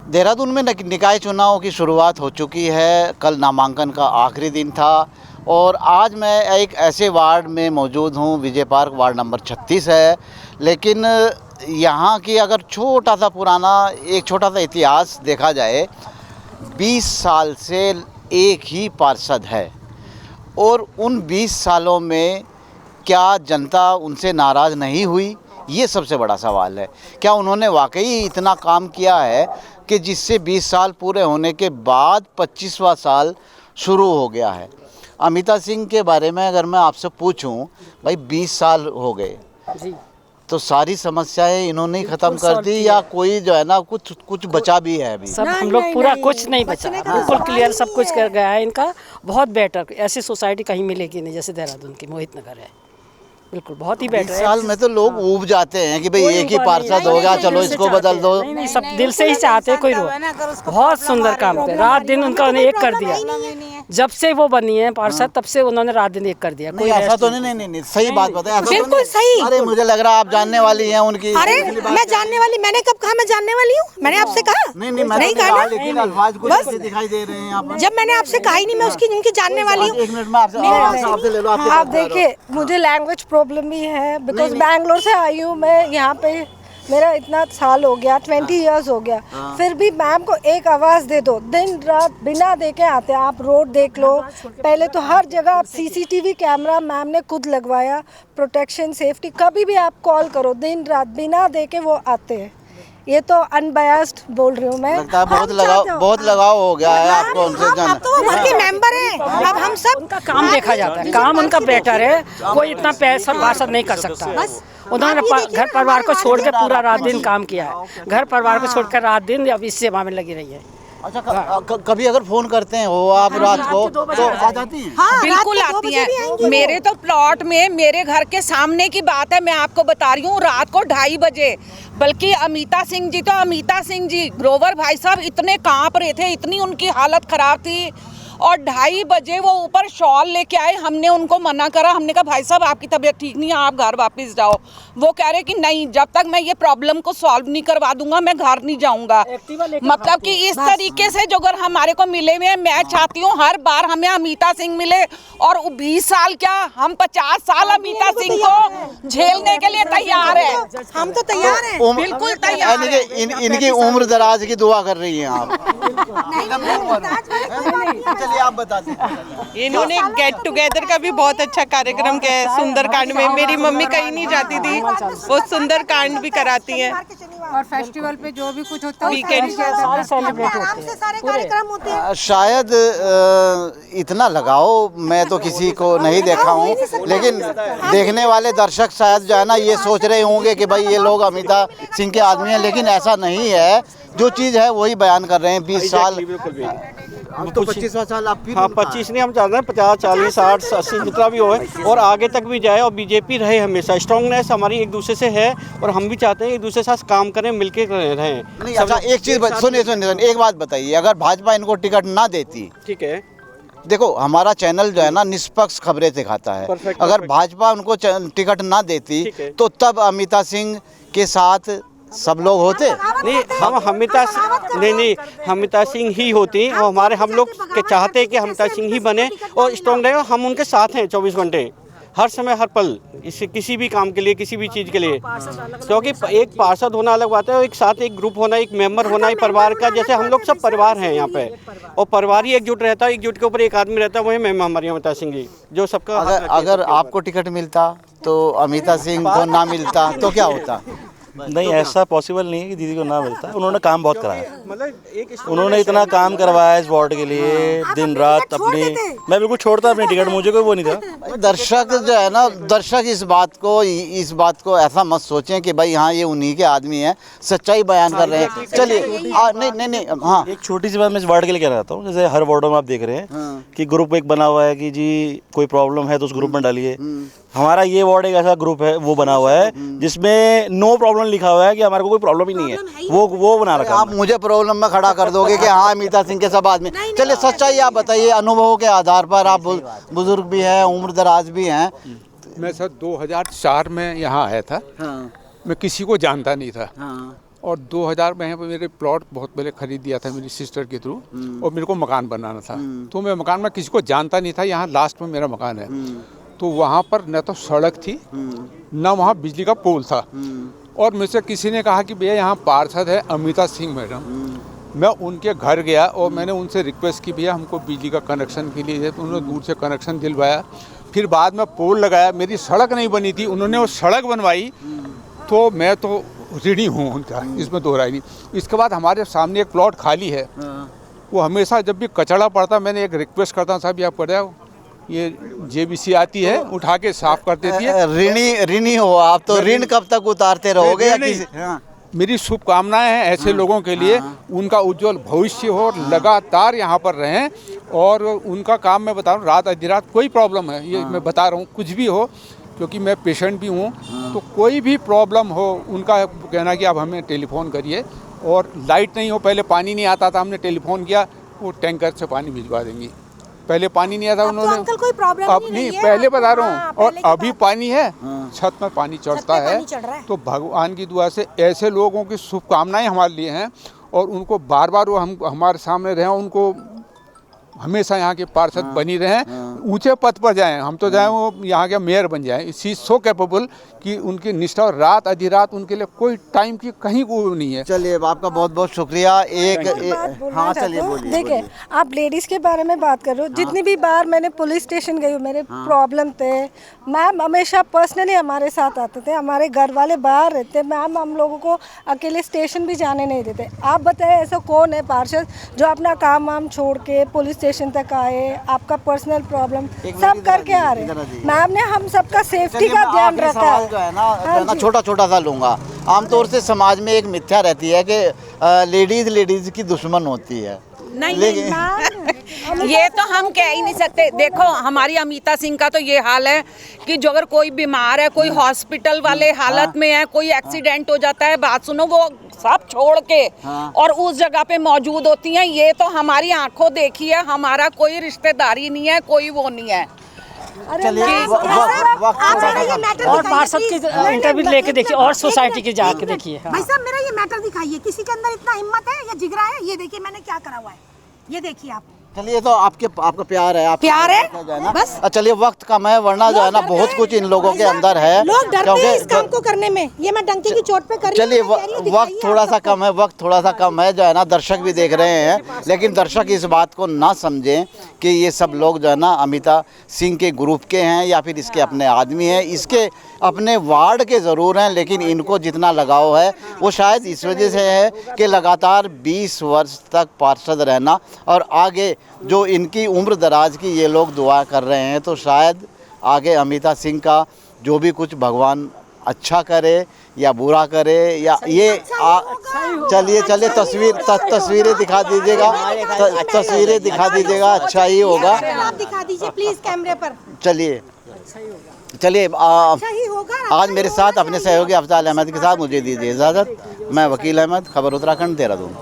देहरादून में निकाय चुनाव की शुरुआत हो चुकी है। कल नामांकन का आखिरी दिन था और आज मैं एक ऐसे वार्ड में मौजूद हूँ, विजय पार्क, वार्ड नंबर 36 है। लेकिन यहाँ की अगर छोटा सा इतिहास देखा जाए, 20 साल से एक ही पार्षद है और उन 20 सालों में क्या जनता उनसे नाराज़ नहीं हुई? ये सबसे बड़ा सवाल है। क्या उन्होंने वाकई इतना काम किया है कि जिससे 20 साल पूरे होने के बाद 25वां साल शुरू हो गया है? अमिता सिंह के बारे में अगर मैं आपसे पूछूं, भाई 20 साल हो गए जी, तो सारी समस्याएं इन्होंने ही ख़त्म कर दी या कोई जो है ना कुछ बचा भी है? अभी सब हम लोग पूरा कुछ नहीं बचा, बिल्कुल क्लियर सब कुछ कर गया है इनका। बहुत बेटर, ऐसी सोसाइटी कहीं मिलेगी नहीं जैसे देहरादून की मोहित नगर है। बिल्कुल बहुत ही बेटर है। 20 साल में तो लोग ऊब जाते हैं कि भाई एक ही पार्षद हो गया, चलो इसको बदल दो। नहीं, सब दिल से ही चाहते हैं। कोई बहुत सुंदर काम किया, रात दिन उनका उन्हें एक कर दिया। जब से वो बनी है पार्षद तब से उन्होंने रात दिन एक कर दिया। कोई ऐसा तो नहीं, सही बात बताया। बिल्कुल सही। अरे मुझे लग रहा है आप जानने वाली हैं उनकी। अरे मैं जानने वाली, मैंने कब कहा मैं जानने वाली हूँ? मैंने आपसे कहा नहीं कहा, लेकिन अल्फाज कुछ ऐसे दिखाई दे रहे हैं आप। जब मैंने आपसे कहा ही नहीं मैं उसकी उनकी जानने वाली हूँ। 1 मिनट में आपसे ले लो। आप देखिए, मुझे लैंग्वेज प्रॉब्लम भी है बिकॉज बैंगलोर से आई हूँ मैं यहाँ पे। मेरा इतना साल हो गया, 20 इयर्स हो गया, फिर भी मैम को एक आवाज़ दे दो, दिन रात बिना देखे आते हैं। आप रोड देख लो, पहले तो हर जगह आप CCTV कैमरा मैम ने खुद लगवाया, प्रोटेक्शन सेफ्टी, कभी भी आप कॉल करो दिन रात बिना देखे वो आते हैं। ये तो अनबायस्ड बोल रही हूँ मैं। लगता है बहुत लगाव हो गया है आपको उनसे। अब तो वो घर के मेंबर हैं, अब हम सब उनका काम देखा जाता है, काम उनका बेटर है। कोई इतना पैसा पार्षद नहीं कर सकता। उन्होंने घर परिवार को छोड़ के पूरा रात दिन काम किया है। घर परिवार को छोड़कर रात दिन अब इस सेवा में लगी रही है। अच्छा, कभी अगर फोन करते हैं हो आप रात को तो आ जाती हैं? हाँ, बिल्कुल आती हैं। मेरे तो प्लॉट में, मेरे घर के सामने की बात है, मैं आपको बता रही हूँ, रात को 2:30 बजे, बल्कि अमिता सिंह जी, ग्रोवर भाई साहब इतने कांप रहे थे, इतनी उनकी हालत खराब थी। और 2:30 बजे वो ऊपर शॉल लेके आए। हमने उनको मना करा, हमने कहा भाई साहब आपकी तबीयत ठीक नहीं है, आप घर वापस जाओ। वो कह रहे कि नहीं, जब तक मैं ये प्रॉब्लम को सॉल्व नहीं करवा दूंगा मैं घर नहीं जाऊंगा। मतलब कि इस तरीके से जो अगर हमारे को मिले हुए, मैं चाहती हूँ हर बार हमें अमिता सिंह मिले। और 20 साल क्या, हम 50 साल अमिता सिंह को झेलने के लिए तैयार है। हम तो तैयार हैं, बिल्कुल तैयार है। इनकी उम्र दराज की दुआ कर रही हैं आप। चलिए आप बता दें। इन्होंने गेट टुगेदर का भी बहुत अच्छा कार्यक्रम किया है। सुंदरकांड में मेरी मम्मी कहीं नहीं जाती थी, वो सुंदरकांड भी कराती हैं। और फेस्टिवल पे जो भी कुछ होता है वीकेंड सारे सेलिब्रेट होते हैं। सारे कार्यक्रम होते हैं। शायद इतना लगाओ मैं तो किसी को नहीं देखा हूँ, लेकिन देखने वाले दर्शक शायद जो है ना ये सोच रहे होंगे कि भाई ये लोग अमिता सिंह के आदमी हैं, लेकिन ऐसा नहीं है। जो चीज़ है वही बयान कर रहे हैं। 20 साल तो 25वां साल आप फिर। हाँ, 25 नहीं, हम चाहते हैं 50, 40, 60, 80 जितना भी हो और आगे तक भी जाए। और बीजेपी रहे हमेशा, स्ट्रांगनेस हमारी एक दूसरे से है और हम भी चाहते हैं एक दूसरे के साथ काम करें, मिलके रहें। नहीं, अच्छा एक चीज़ सुनिए, एक बात बताइए, अगर भाजपा इनको टिकट ना देती, ठीक है, देखो हमारा चैनल जो है ना निष्पक्ष खबरें दिखाता है, अगर भाजपा उनको टिकट ना देती तो तब अमिता सिंह के साथ सब लोग होते? नहीं, हम अमिता सिंह ही होती और हम लोग के चाहते हैं कि अमिता सिंह ही बने और स्ट्रॉन्ग रहे। हम उनके साथ हैं 24 घंटे, हर समय हर पल, इसे किसी भी काम के लिए, किसी भी चीज़ के लिए। क्योंकि एक पार्षद होना अलग बात है, एक साथ एक ग्रुप होना, एक मेंबर होना, एक परिवार का। जैसे हम लोग सब परिवार हैं यहाँ पे और परिवार ही एकजुट रहता है। एकजुट के ऊपर एक आदमी रहता है, वही मैम हमारी अमिता सिंह जी, जो सबका। अगर आपको टिकट मिलता तो अमिता सिंह को ना मिलता तो क्या होता? नहीं, ऐसा पॉसिबल नहीं है कि दीदी को ना मिलता। उन्होंने काम बहुत कराया, उन्होंने इतना काम करवाया इस वार्ड के लिए, दिन रात अपनी। मैं बिल्कुल छोड़ता अपनी टिकट, मुझे कोई वो नहीं था। दर्शक जो है ना, दर्शक इस बात को ऐसा मत सोचें कि भाई हाँ ये उन्हीं के आदमी हैं, सच्चाई बयान कर रहे हैं। चलिए नहीं, हाँ एक छोटी सी बात मैं इस वार्ड के लिए कह रहा था। जैसे हर वार्डों में आप देख रहे हैं कि ग्रुप एक बना हुआ है कि जी कोई प्रॉब्लम है तो उस ग्रुप में डालिए। हमारा ये वार्ड एक ऐसा ग्रुप है, वो बना हुआ है जिसमें नो प्रॉब्लम लिखा हुआ है कि हमारे को कोई प्रॉब्लम ही नहीं है। वो बना रखा है। आप मुझे प्रॉब्लम में खड़ा कर दोगे कि हाँ अमिता सिंह के सब आदमी। चलिए सच्चाई आप बताइए, अनुभवों के आधार पर। आप बुजुर्ग भी हैं, उम्र दराज भी हैं। मैं सर 2004 में यहाँ आया था। मैं किसी को जानता नहीं था। और 2000 में मेरे प्लॉट बहुत पहले खरीद दिया था मेरी सिस्टर के थ्रू, और मेरे को मकान बनाना था। तो मैं मकान में किसी को जानता नहीं था, यहाँ लास्ट में मेरा मकान है। तो वहाँ पर न तो सड़क थी न वहाँ बिजली का पोल था। और मुझसे किसी ने कहा कि भैया यहाँ पार्षद है अमिता सिंह मैडम। मैं उनके घर गया और मैंने उनसे रिक्वेस्ट की भैया हमको बिजली का कनेक्शन के लिए, तो उन्होंने दूर से कनेक्शन दिलवाया। फिर बाद में पोल लगाया, मेरी सड़क नहीं बनी थी, उन्होंने वो सड़क बनवाई। तो मैं तो ऋणी हूँ उनका, इसमें दो राय नहीं। इसके बाद हमारे सामने एक प्लॉट खाली है, वो हमेशा जब भी कचरा पड़ता मैंने एक रिक्वेस्ट करता हूँ, साहब यहाँ पड़ जाओ, ये JBC आती है उठा के साफ कर देती है। ऋणी हो आप तो, ऋण कब तक उतारते रहोगे या किसी? मेरी शुभकामनाएं हैं ऐसे लोगों के लिए, उनका उज्जवल भविष्य हो और लगातार यहाँ पर रहें। और उनका काम मैं बता रहा हूँ, रात आधी रात कोई प्रॉब्लम है, ये मैं बता रहा हूँ, कुछ भी हो, क्योंकि मैं पेशेंट भी हूँ, तो कोई भी प्रॉब्लम हो उनका कहना कि आप हमें टेलीफोन करिए। और लाइट नहीं हो, पहले पानी नहीं आता था, हमने टेलीफोन किया, वो टैंकर से पानी भिजवा देंगी। पहले पानी नहीं आता उन्होंने, अंकल कोई प्रॉब्लम अब नहीं, पहले बता रहा हूँ। और अभी पानी है, छत में पानी चढ़ता है। तो भगवान की दुआ से ऐसे लोगों की शुभकामनाएं हमारे लिए हैं, और उनको बार बार वो हम हमारे सामने रहें, उनको हमेशा यहाँ के पार्षद बनी रहें, ऊंचे पद पर जाएं। हम तो जाएं वो यहाँ के मेयर बन जाएं। इसी सो कैपेबल कि उनकी निष्ठा, और रात आधी रात उनके लिए कोई टाइम की कहीं को नहीं है। चलिए आपका बहुत बहुत शुक्रिया। हाँ चलिए बोलिए। देखिए, आप लेडीज़ के बारे में बात कर रहे हो, जितनी भी बार मैंने पुलिस स्टेशन गई हूँ, मेरे प्रॉब्लम थे, मैम हमेशा पर्सनली हमारे साथ आते थे। हमारे घर वाले बाहर रहते, मैम हम लोगों को अकेले स्टेशन भी जाने नहीं देते। आप बताएं ऐसा कौन है पार्षद जो अपना काम वाम छोड़ के पुलिस स्टेशन तक आए, आपका पर्सनल प्रॉब्लम सब करके आ रहे हैं। मैम ने हम सबका सेफ्टी का ध्यान रखा है। जो है ना छोटा छोटा सा लूँगा। आमतौर से समाज में एक मिथ्या रहती है कि लेडीज की दुश्मन होती है। नहीं, ये तो हम कह ही नहीं सकते। देखो हमारी अमिता सिंह का तो ये हाल है कि जो अगर कोई बीमार है, कोई हॉस्पिटल वाले हालत में है, कोई एक्सीडेंट हो जाता है, बात सुनो, वो सब छोड़ के और उस जगह पे मौजूद होती हैं। ये तो हमारी आंखों देखी है, हमारा कोई रिश्तेदारी नहीं है, कोई वो नहीं है। और पार्षद की इंटरव्यू लेके देखिए, और सोसाइटी की जाके देखिए। भाई साहब मेरा ये मैटर दिखाइए, किसी के अंदर इतना हिम्मत है या जिगरा है? ये देखिए मैंने क्या करा हुआ है, ये देखिए आप। चलिए तो आपका प्यार है, प्यार है बस। चलिए वक्त कम है, वरना जो है ना बहुत कुछ इन लोगों के अंदर है। लोग डरते हैं इस काम को करने में। ये मैं डंके की चोट पे कर रही हूं। चलिए वक्त थोड़ा सा कम है, वक्त थोड़ा सा कम है, जो है ना दर्शक भी देख रहे हैं, लेकिन दर्शक इस बात को ना समझें कि ये सब लोग जो है ना अमिता सिंह के ग्रुप के हैं या फिर इसके अपने आदमी हैं। इसके अपने वार्ड के ज़रूर हैं, लेकिन इनको जितना लगाव है वो शायद इस वजह से है कि लगातार 20 वर्ष तक पार्षद रहना, और आगे जो इनकी उम्र दराज की ये लोग दुआ कर रहे हैं, तो शायद आगे अमिता सिंह का जो भी कुछ भगवान अच्छा करे या बुरा करे, या ये चलिए तस्वीरें दिखा दीजिएगा, तस्वीरें दिखा दीजिएगा, अच्छा ही होगा। आप दिखा दीजिए प्लीज कैमरे पर। चलिए आज मेरे साथ अपने सहयोगी अफजाल अहमद के साथ मुझे दीजिए इजाज़त। मैं वकील अहमद, खबर उत्तराखंड, देहरादून।